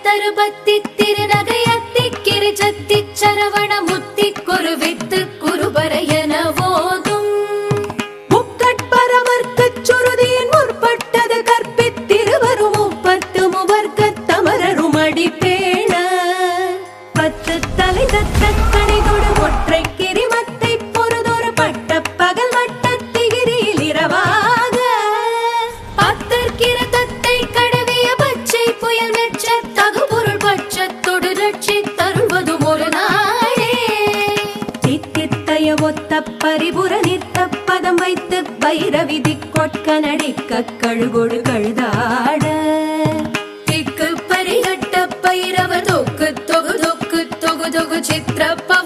தருபத்தி திருநகையத்தி கிரிஜத்தி சரவண முத்தி குருவித்து குருபரையன போதும் முக்கட்பரவர்க்கு சுருதியின் முற்பட்டது கற்பித்திருவரும் முப்பத்து முவர்க்க தமரரும் அடிப்பேண பத்து தலை தத்த கணிதொடு ஒற்றை கிரிமத்தை பொறுதொரு பட்ட பகல் வட்டத்திகிரியில் இரவாக பத்தற்கிற தத்தை கடவிய பச்சை புயல் மெச்ச தகுபொருள் பட்சத்தொடு ரட்சி தருவதும் ஒரு நாளே சித்தித்தைய ஒத்த பரிபுர நித்த பதம் வைத்து பைரவிதி கொட்க நடிக்க கழுகொடு கழுதாட திக்கு பரிகட்ட பைரவ தொக்கு தொகு தொகு தொகு தொகு சித்திரப்ப